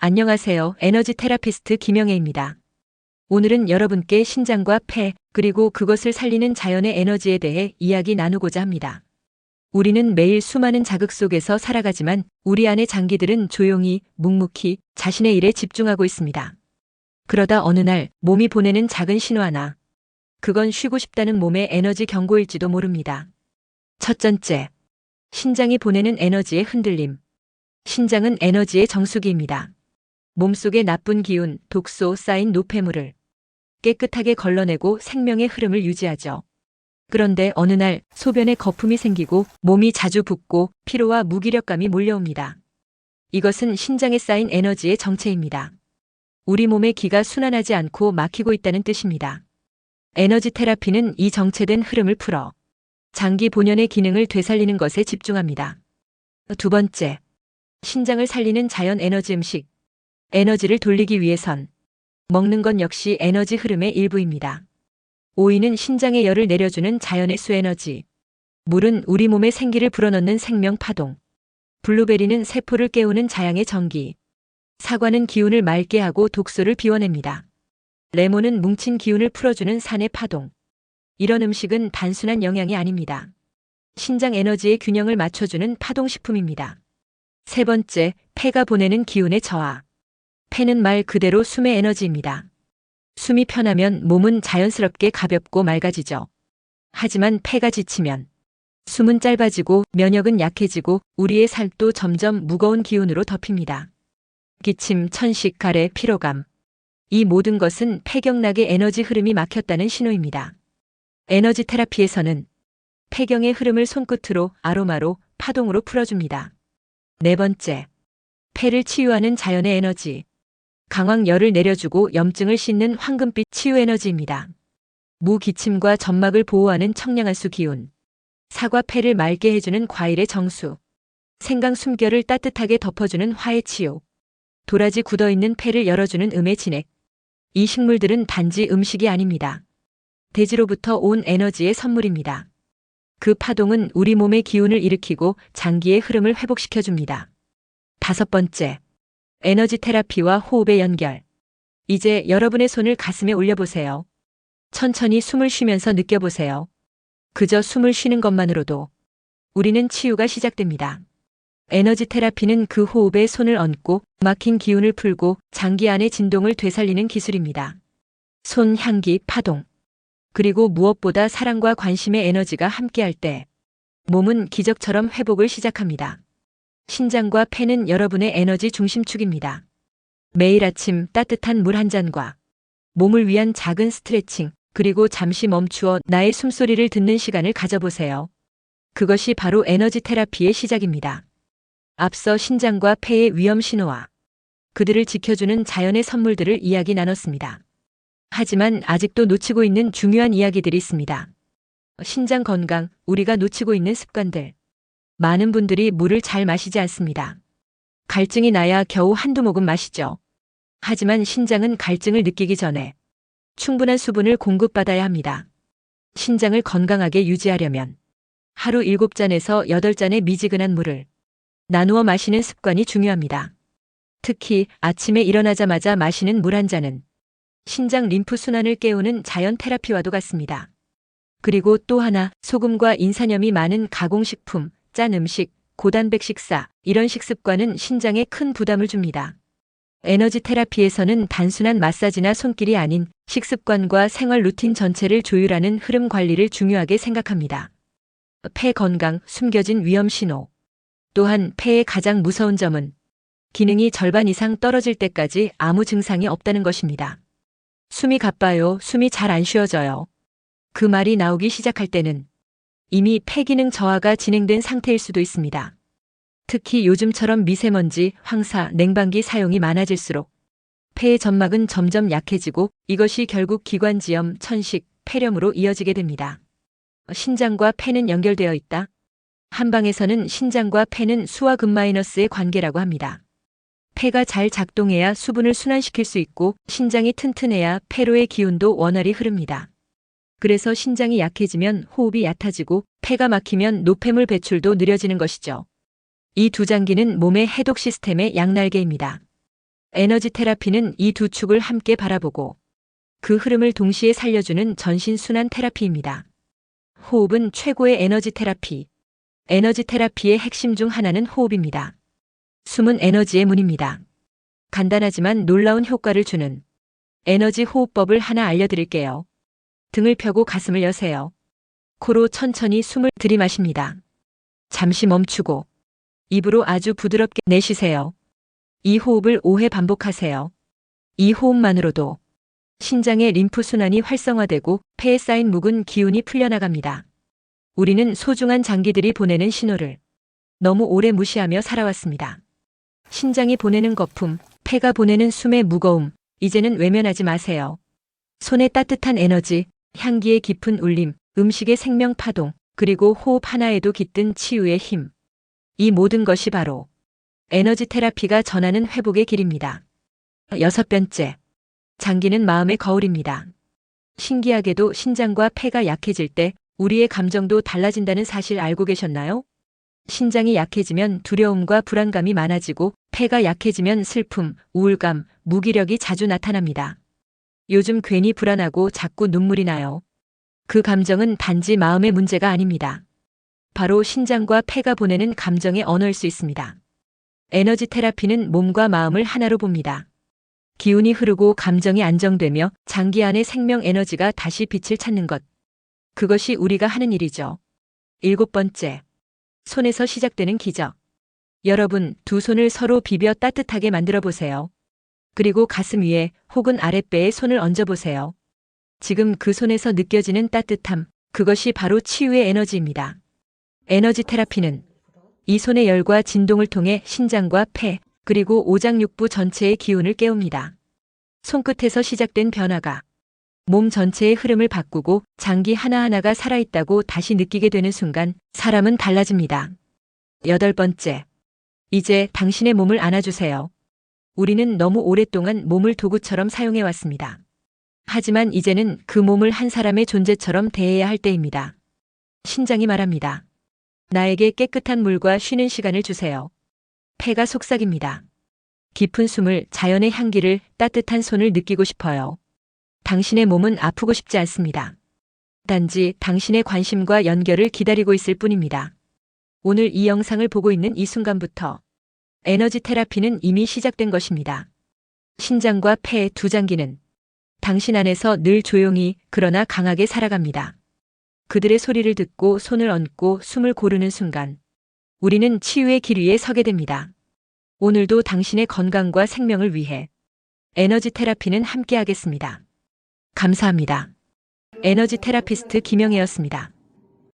안녕하세요. 에너지 테라피스트 김영애입니다. 오늘은 여러분께 신장과 폐, 그리고 그것을 살리는 자연의 에너지에 대해 이야기 나누고자 합니다. 우리는 매일 수많은 자극 속에서 살아가지만 우리 안의 장기들은 조용히, 묵묵히 자신의 일에 집중하고 있습니다. 그러다 어느 날 몸이 보내는 작은 신호 하나. 그건 쉬고 싶다는 몸의 에너지 경고일지도 모릅니다. 첫 번째, 신장이 보내는 에너지의 흔들림. 신장은 에너지의 정수기입니다. 몸속의 나쁜 기운, 독소 쌓인 노폐물을 깨끗하게 걸러내고 생명의 흐름을 유지하죠. 그런데 어느 날 소변에 거품이 생기고 몸이 자주 붓고 피로와 무기력감이 몰려옵니다. 이것은 신장에 쌓인 에너지의 정체입니다. 우리 몸의 기가 순환하지 않고 막히고 있다는 뜻입니다. 에너지 테라피는 이 정체된 흐름을 풀어 장기 본연의 기능을 되살리는 것에 집중합니다. 두 번째, 신장을 살리는 자연 에너지 음식. 에너지를 돌리기 위해선 먹는 건 역시 에너지 흐름의 일부입니다. 오이는 신장의 열을 내려주는 자연의 수에너지. 물은 우리 몸의 생기를 불어넣는 생명 파동. 블루베리는 세포를 깨우는 자양의 전기. 사과는 기운을 맑게 하고 독소를 비워냅니다. 레몬은 뭉친 기운을 풀어주는 산의 파동. 이런 음식은 단순한 영양이 아닙니다. 신장 에너지의 균형을 맞춰주는 파동식품입니다. 세 번째, 폐가 보내는 기운의 저하. 폐는 말 그대로 숨의 에너지입니다. 숨이 편하면 몸은 자연스럽게 가볍고 맑아지죠. 하지만 폐가 지치면 숨은 짧아지고 면역은 약해지고 우리의 살도 점점 무거운 기운으로 덮입니다. 기침, 천식, 가래, 피로감. 이 모든 것은 폐경락의 에너지 흐름이 막혔다는 신호입니다. 에너지 테라피에서는 폐경의 흐름을 손끝으로, 아로마로, 파동으로 풀어줍니다. 네 번째, 폐를 치유하는 자연의 에너지. 강황열을 내려주고 염증을 씻는 황금빛 치유 에너지입니다. 무 기침과 점막을 보호하는 청량한수 기운. 사과 폐를 맑게 해주는 과일의 정수. 생강 숨결을 따뜻하게 덮어주는 화의 치유. 도라지 굳어있는 폐를 열어주는 음의 진액. 이 식물들은 단지 음식이 아닙니다. 대지로부터 온 에너지의 선물입니다. 그 파동은 우리 몸의 기운을 일으키고 장기의 흐름을 회복시켜줍니다. 다섯 번째, 에너지 테라피와 호흡의 연결. 이제 여러분의 손을 가슴에 올려보세요. 천천히 숨을 쉬면서 느껴보세요. 그저 숨을 쉬는 것만으로도 우리는 치유가 시작됩니다. 에너지 테라피는 그 호흡에 손을 얹고 막힌 기운을 풀고 장기 안의 진동을 되살리는 기술입니다. 손, 향기, 파동. 그리고 무엇보다 사랑과 관심의 에너지가 함께할 때 몸은 기적처럼 회복을 시작합니다. 신장과 폐는 여러분의 에너지 중심축입니다. 매일 아침 따뜻한 물 한 잔과 몸을 위한 작은 스트레칭, 그리고 잠시 멈추어 나의 숨소리를 듣는 시간을 가져보세요. 그것이 바로 에너지 테라피의 시작입니다. 앞서 신장과 폐의 위험 신호와 그들을 지켜주는 자연의 선물들을 이야기 나눴습니다. 하지만 아직도 놓치고 있는 중요한 이야기들이 있습니다. 신장 건강, 우리가 놓치고 있는 습관들. 많은 분들이 물을 잘 마시지 않습니다. 갈증이 나야 겨우 한두 모금 마시죠. 하지만 신장은 갈증을 느끼기 전에 충분한 수분을 공급받아야 합니다. 신장을 건강하게 유지하려면 하루 7잔에서 8잔의 미지근한 물을 나누어 마시는 습관이 중요합니다. 특히 아침에 일어나자마자 마시는 물 한 잔은 신장 림프 순환을 깨우는 자연 테라피와도 같습니다. 그리고 또 하나, 소금과 인산염이 많은 가공식품, 짠 음식, 고단백 식사, 이런 식습관은 신장에 큰 부담을 줍니다. 에너지 테라피에서는 단순한 마사지나 손길이 아닌 식습관과 생활 루틴 전체를 조율하는 흐름 관리를 중요하게 생각합니다. 폐 건강, 숨겨진 위험 신호. 또한 폐의 가장 무서운 점은 기능이 절반 이상 떨어질 때까지 아무 증상이 없다는 것입니다. 숨이 가빠요, 숨이 잘 안 쉬어져요. 그 말이 나오기 시작할 때는 이미 폐 기능 저하가 진행된 상태일 수도 있습니다. 특히 요즘처럼 미세먼지, 황사, 냉방기 사용이 많아질수록 폐의 점막은 점점 약해지고 이것이 결국 기관지염, 천식, 폐렴으로 이어지게 됩니다. 신장과 폐는 연결되어 있다. 한방에서는 신장과 폐는 수와 금-의 관계라고 합니다. 폐가 잘 작동해야 수분을 순환시킬 수 있고 신장이 튼튼해야 폐로의 기운도 원활히 흐릅니다. 그래서 신장이 약해지면 호흡이 얕아지고 폐가 막히면 노폐물 배출도 느려지는 것이죠. 이 두 장기는 몸의 해독 시스템의 양날개입니다. 에너지 테라피는 이 두 축을 함께 바라보고 그 흐름을 동시에 살려주는 전신순환 테라피입니다. 호흡은 최고의 에너지 테라피. 에너지 테라피의 핵심 중 하나는 호흡입니다. 숨은 에너지의 문입니다. 간단하지만 놀라운 효과를 주는 에너지 호흡법을 하나 알려드릴게요. 등을 펴고 가슴을 여세요. 코로 천천히 숨을 들이마십니다. 잠시 멈추고 입으로 아주 부드럽게 내쉬세요. 이 호흡을 5회 반복하세요. 이 호흡만으로도 신장의 림프 순환이 활성화되고 폐에 쌓인 묵은 기운이 풀려나갑니다. 우리는 소중한 장기들이 보내는 신호를 너무 오래 무시하며 살아왔습니다. 신장이 보내는 거품, 폐가 보내는 숨의 무거움, 이제는 외면하지 마세요. 손의 따뜻한 에너지, 향기의 깊은 울림, 음식의 생명 파동, 그리고 호흡 하나에도 깃든 치유의 힘. 이 모든 것이 바로 에너지 테라피가 전하는 회복의 길입니다. 6번째. 장기는 마음의 거울입니다. 신기하게도 신장과 폐가 약해질 때 우리의 감정도 달라진다는 사실 알고 계셨나요? 신장이 약해지면 두려움과 불안감이 많아지고 폐가 약해지면 슬픔, 우울감, 무기력이 자주 나타납니다. 요즘 괜히 불안하고 자꾸 눈물이 나요. 그 감정은 단지 마음의 문제가 아닙니다. 바로 신장과 폐가 보내는 감정의 언어일 수 있습니다. 에너지 테라피는 몸과 마음을 하나로 봅니다. 기운이 흐르고 감정이 안정되며 장기 안의 생명 에너지가 다시 빛을 찾는 것. 그것이 우리가 하는 일이죠. 7번째. 손에서 시작되는 기적. 여러분, 두 손을 서로 비벼 따뜻하게 만들어 보세요. 그리고 가슴 위에 혹은 아랫배에 손을 얹어 보세요. 지금 그 손에서 느껴지는 따뜻함, 그것이 바로 치유의 에너지입니다. 에너지 테라피는 이 손의 열과 진동을 통해 신장과 폐, 그리고 오장육부 전체의 기운을 깨웁니다. 손끝에서 시작된 변화가 몸 전체의 흐름을 바꾸고 장기 하나하나가 살아있다고 다시 느끼게 되는 순간 사람은 달라집니다. 8번째. 이제 당신의 몸을 안아주세요. 우리는 너무 오랫동안 몸을 도구처럼 사용해왔습니다. 하지만 이제는 그 몸을 한 사람의 존재처럼 대해야 할 때입니다. 신장이 말합니다. 나에게 깨끗한 물과 쉬는 시간을 주세요. 폐가 속삭입니다. 깊은 숨을, 자연의 향기를, 따뜻한 손을 느끼고 싶어요. 당신의 몸은 아프고 싶지 않습니다. 단지 당신의 관심과 연결을 기다리고 있을 뿐입니다. 오늘 이 영상을 보고 있는 이 순간부터 에너지 테라피는 이미 시작된 것입니다. 신장과 폐의 두 장기는 당신 안에서 늘 조용히 그러나 강하게 살아갑니다. 그들의 소리를 듣고 손을 얹고 숨을 고르는 순간 우리는 치유의 길 위에 서게 됩니다. 오늘도 당신의 건강과 생명을 위해 에너지 테라피는 함께하겠습니다. 감사합니다. 에너지 테라피스트 김영애였습니다.